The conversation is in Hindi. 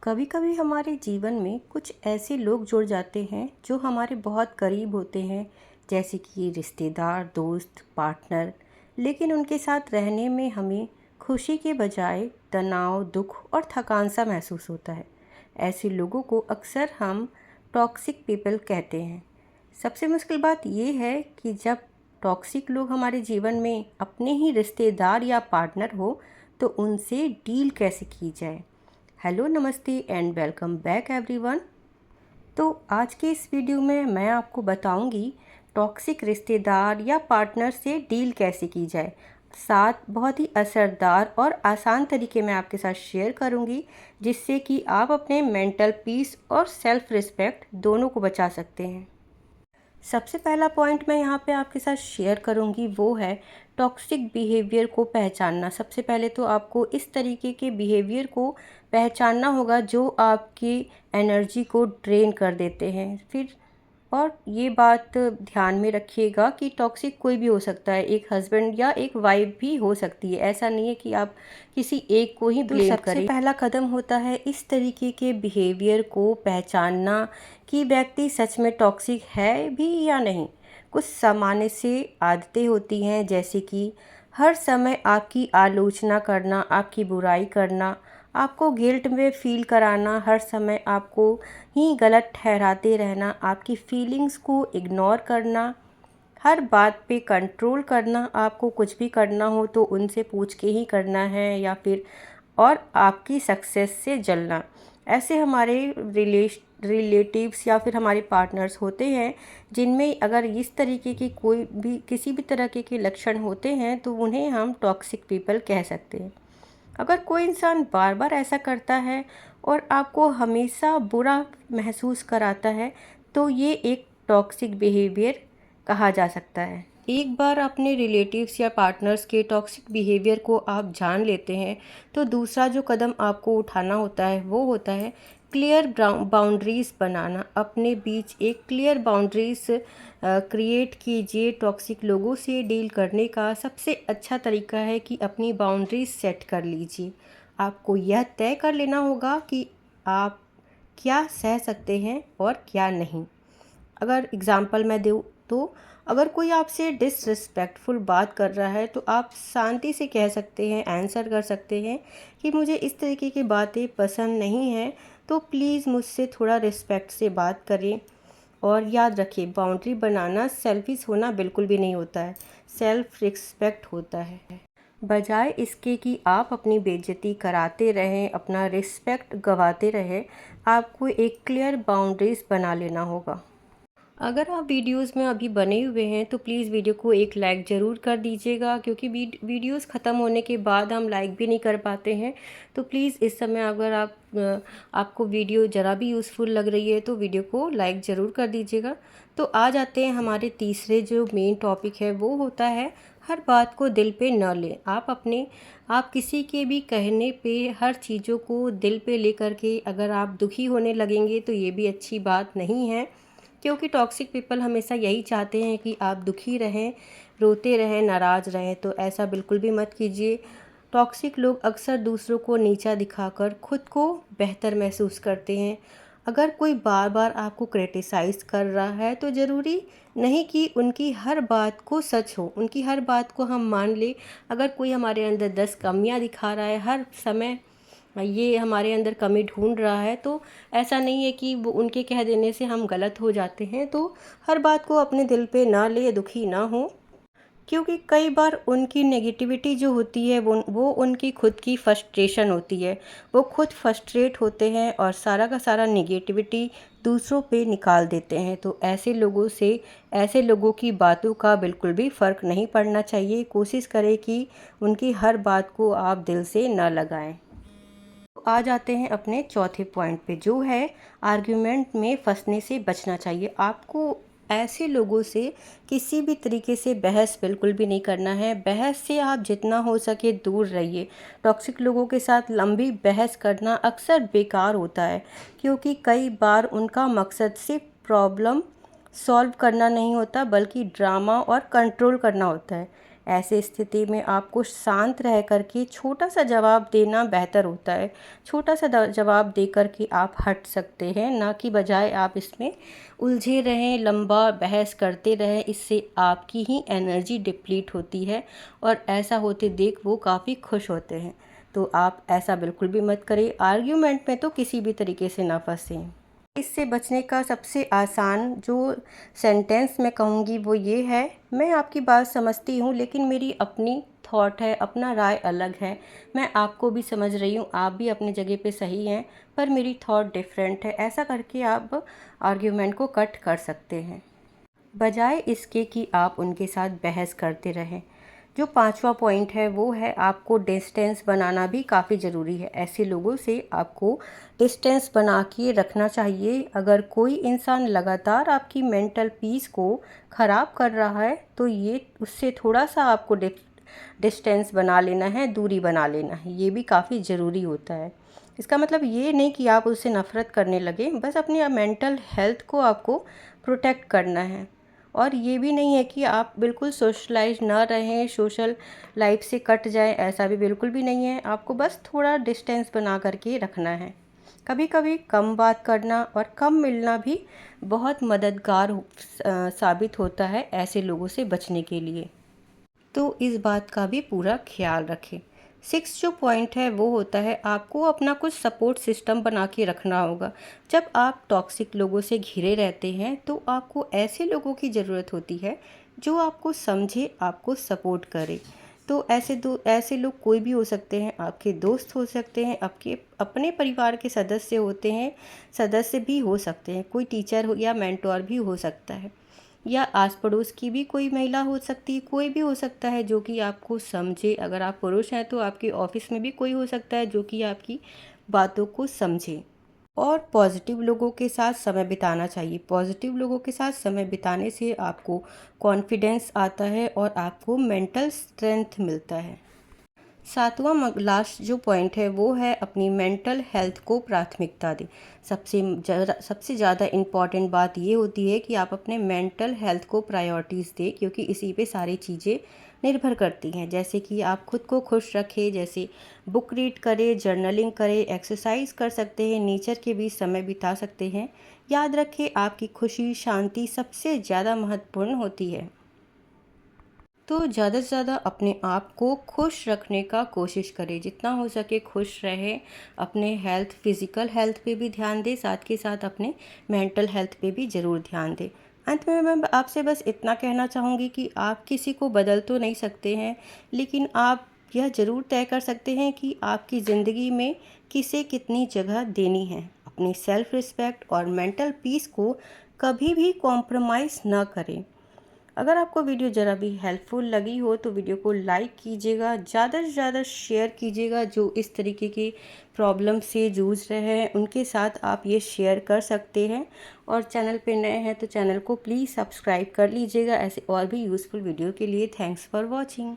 कभी कभी हमारे जीवन में कुछ ऐसे लोग जुड़ जाते हैं जो हमारे बहुत करीब होते हैं, जैसे कि रिश्तेदार, दोस्त, पार्टनर। लेकिन उनके साथ रहने में हमें खुशी के बजाय तनाव, दुख और थकान सा महसूस होता है। ऐसे लोगों को अक्सर हम टॉक्सिक पीपल कहते हैं। सबसे मुश्किल बात यह है कि जब टॉक्सिक लोग हमारे जीवन में अपने ही रिश्तेदार या पार्टनर हो, तो उनसे डील कैसे की जाए। हेलो, नमस्ते एंड वेलकम बैक एवरीवन। तो आज के इस वीडियो में मैं आपको बताऊंगी टॉक्सिक रिश्तेदार या पार्टनर से डील कैसे की जाए। साथ बहुत ही असरदार और आसान तरीके मैं आपके साथ शेयर करूंगी, जिससे कि आप अपने मेंटल पीस और सेल्फ रिस्पेक्ट दोनों को बचा सकते हैं। सबसे पहला पॉइंट मैं यहाँ पे आपके साथ शेयर करूँगी वो है टॉक्सिक बिहेवियर को पहचानना। सबसे पहले तो आपको इस तरीके के बिहेवियर को पहचानना होगा जो आपकी एनर्जी को ड्रेन कर देते हैं। फिर और ये बात ध्यान में रखिएगा कि टॉक्सिक कोई भी हो सकता है, एक हस्बैंड या एक वाइफ भी हो सकती है। ऐसा नहीं है कि आप किसी एक को ही ब्लेम करें। सबसे पहला कदम होता है इस तरीके के बिहेवियर को पहचानना कि व्यक्ति सच में टॉक्सिक है भी या नहीं। कुछ सामान्य से आदतें होती हैं, जैसे कि हर समय आपकी आलोचना करना, आपकी बुराई करना, आपको गिल्ट में फील कराना, हर समय आपको ही गलत ठहराते रहना, आपकी फीलिंग्स को इग्नोर करना, हर बात पे कंट्रोल करना, आपको कुछ भी करना हो तो उनसे पूछ के ही करना है, या फिर और आपकी सक्सेस से जलना। ऐसे हमारे रिलेटिव्स या फिर हमारे पार्टनर्स होते हैं, जिनमें अगर इस तरीके की कोई भी किसी भी तरह के लक्षण होते हैं तो उन्हें हम टॉक्सिक पीपल कह सकते हैं। अगर कोई इंसान बार बार ऐसा करता है और आपको हमेशा बुरा महसूस कराता है, तो ये एक टॉक्सिक बिहेवियर कहा जा सकता है। एक बार अपने रिलेटिव्स या पार्टनर्स के टॉक्सिक बिहेवियर को आप जान लेते हैं, तो दूसरा जो कदम आपको उठाना होता है वो होता है क्लियर बाउंड्रीज़ बनाना। अपने बीच एक क्लियर बाउंड्रीज़ क्रिएट कीजिए। टॉक्सिक लोगों से डील करने का सबसे अच्छा तरीका है कि अपनी बाउंड्रीज सेट कर लीजिए। आपको यह तय कर लेना होगा कि आप क्या सह सकते हैं और क्या नहीं। अगर एग्ज़ाम्पल मैं दूँ तो अगर कोई आपसे डिसरिस्पेक्टफुल बात कर रहा है, तो आप शांति से कह सकते हैं, आंसर कर सकते हैं कि मुझे इस तरीके की बातें पसंद नहीं हैं, तो प्लीज़ मुझसे थोड़ा रिस्पेक्ट से बात करें। और याद रखिए, बाउंड्री बनाना सेल्फिश होना बिल्कुल भी नहीं होता है, सेल्फ रिस्पेक्ट होता है। बजाय इसके कि आप अपनी बेइज्जती कराते रहें, अपना रिस्पेक्ट गंवाते रहें, आपको एक क्लियर बाउंड्रीज बना लेना होगा। अगर आप वीडियोस में अभी बने हुए हैं तो प्लीज़ वीडियो को एक लाइक ज़रूर कर दीजिएगा, क्योंकि वीडियोस ख़त्म होने के बाद हम लाइक भी नहीं कर पाते हैं। तो प्लीज़ इस समय अगर आपको वीडियो ज़रा भी यूज़फुल लग रही है तो वीडियो को लाइक ज़रूर कर दीजिएगा। तो आ जाते हैं हमारे तीसरे जो मेन टॉपिक है, वो होता है हर बात को दिल पे न लें। आप किसी के भी कहने पे हर चीज़ों को दिल पे लेकर के अगर आप दुखी होने लगेंगे तो ये भी अच्छी बात नहीं है, क्योंकि टॉक्सिक पीपल हमेशा यही चाहते हैं कि आप दुखी रहें, रोते रहें, नाराज़ रहें। तो ऐसा बिल्कुल भी मत कीजिए। टॉक्सिक लोग अक्सर दूसरों को नीचा दिखाकर खुद को बेहतर महसूस करते हैं। अगर कोई बार बार आपको क्रिटिसाइज़ कर रहा है, तो ज़रूरी नहीं कि उनकी हर बात को सच हो, उनकी हर बात को हम मान लें। अगर कोई हमारे अंदर 10 कमियां दिखा रहा है, हर समय ये हमारे अंदर कमी ढूंढ रहा है, तो ऐसा नहीं है कि वो उनके कह देने से हम गलत हो जाते हैं। तो हर बात को अपने दिल पे ना ले, दुखी ना हो, क्योंकि कई बार उनकी नेगेटिविटी जो होती है वो उनकी खुद की फ्रस्ट्रेशन होती है। वो खुद फ्रस्ट्रेट होते हैं और सारा का सारा नेगेटिविटी दूसरों पे निकाल देते हैं। तो ऐसे लोगों की बातों का बिल्कुल भी फ़र्क नहीं पड़ना चाहिए। कोशिश करें कि उनकी हर बात को आप दिल से न लगाएं। आ जाते हैं अपने चौथे पॉइंट पे, जो है आर्ग्यूमेंट में फंसने से बचना चाहिए। आपको ऐसे लोगों से किसी भी तरीके से बहस बिल्कुल भी नहीं करना है। बहस से आप जितना हो सके दूर रहिए। टॉक्सिक लोगों के साथ लंबी बहस करना अक्सर बेकार होता है, क्योंकि कई बार उनका मकसद सिर्फ प्रॉब्लम सॉल्व करना नहीं होता, बल्कि ड्रामा और कंट्रोल करना होता है। ऐसे स्थिति में आपको शांत रह कर के छोटा सा जवाब देना बेहतर होता है। छोटा सा जवाब दे कर के आप हट सकते हैं, ना कि बजाय आप इसमें उलझे रहें, लंबा बहस करते रहें। इससे आपकी ही एनर्जी डिप्लीट होती है और ऐसा होते देख वो काफ़ी खुश होते हैं। तो आप ऐसा बिल्कुल भी मत करें। आर्ग्यूमेंट में तो किसी भी तरीके से ना फंसें। इससे बचने का सबसे आसान जो सेंटेंस मैं कहूँगी वो ये है, मैं आपकी बात समझती हूँ लेकिन मेरी अपनी थॉट है, अपना राय अलग है। मैं आपको भी समझ रही हूँ, आप भी अपनी जगह पे सही हैं, पर मेरी थॉट डिफरेंट है। ऐसा करके आप आर्ग्यूमेंट को कट कर सकते हैं, बजाय इसके कि आप उनके साथ बहस करते रहें। जो पांचवा पॉइंट है वो है आपको डिस्टेंस बनाना भी काफ़ी ज़रूरी है। ऐसे लोगों से आपको डिस्टेंस बना के रखना चाहिए। अगर कोई इंसान लगातार आपकी मेंटल पीस को ख़राब कर रहा है तो ये उससे थोड़ा सा आपको डिस्टेंस बना लेना है, दूरी बना लेना है। ये भी काफ़ी ज़रूरी होता है। इसका मतलब ये नहीं कि आप उससे नफ़रत करने लगें, बस अपनी मेंटल हेल्थ को आपको प्रोटेक्ट करना है। और ये भी नहीं है कि आप बिल्कुल सोशलाइज ना रहें, सोशल लाइफ से कट जाएं, ऐसा भी बिल्कुल भी नहीं है। आपको बस थोड़ा डिस्टेंस बना करके रखना है। कभी कभी कम बात करना और कम मिलना भी बहुत मददगार साबित होता है ऐसे लोगों से बचने के लिए। तो इस बात का भी पूरा ख्याल रखें। सिक्स जो पॉइंट है वो होता है आपको अपना कुछ सपोर्ट सिस्टम बना के रखना होगा। जब आप टॉक्सिक लोगों से घिरे रहते हैं तो आपको ऐसे लोगों की ज़रूरत होती है जो आपको समझे, आपको सपोर्ट करे। तो ऐसे लोग कोई भी हो सकते हैं, आपके दोस्त हो सकते हैं, आपके अपने परिवार के सदस्य होते हैं, सदस्य भी हो सकते हैं, कोई टीचर हो या मेंटोर भी हो सकता है, या आस पड़ोस की भी कोई महिला हो सकती है, कोई भी हो सकता है जो कि आपको समझे। अगर आप पुरुष हैं तो आपके ऑफिस में भी कोई हो सकता है जो कि आपकी बातों को समझे। और पॉजिटिव लोगों के साथ समय बिताना चाहिए। पॉजिटिव लोगों के साथ समय बिताने से आपको कॉन्फिडेंस आता है और आपको मेंटल स्ट्रेंथ मिलता है। सातवां लास्ट जो पॉइंट है वो है अपनी मेंटल हेल्थ को प्राथमिकता दें। सबसे ज़्यादा इम्पॉर्टेंट बात ये होती है कि आप अपने मेंटल हेल्थ को प्रायोरिटीज़ दें, क्योंकि इसी पे सारी चीज़ें निर्भर करती हैं। जैसे कि आप खुद को खुश रखें, जैसे बुक रीड करें, जर्नलिंग करें, एक्सरसाइज कर सकते हैं, नेचर के बीच समय बिता सकते हैं। याद रखें, आपकी खुशी, शांति सबसे ज़्यादा महत्वपूर्ण होती है। तो ज़्यादा से ज़्यादा अपने आप को खुश रखने का कोशिश करें, जितना हो सके खुश रहें। अपने हेल्थ, फिज़िकल हेल्थ पे भी ध्यान दें, साथ के साथ अपने मेंटल हेल्थ पे भी ज़रूर ध्यान दें। अंत में मैं आपसे बस इतना कहना चाहूँगी कि आप किसी को बदल तो नहीं सकते हैं, लेकिन आप यह ज़रूर तय कर सकते हैं कि आपकी ज़िंदगी में किसे कितनी जगह देनी है। अपनी सेल्फ़ रिस्पेक्ट और मेंटल पीस को कभी भी कॉम्प्रोमाइज़ ना करें। अगर आपको वीडियो ज़रा भी हेल्पफुल लगी हो तो वीडियो को लाइक कीजिएगा, ज़्यादा से ज़्यादा शेयर कीजिएगा। जो इस तरीके की प्रॉब्लम से जूझ रहे हैं उनके साथ आप ये शेयर कर सकते हैं। और चैनल पे नए हैं तो चैनल को प्लीज़ सब्सक्राइब कर लीजिएगा ऐसे और भी यूज़फुल वीडियो के लिए। Thanks for watching.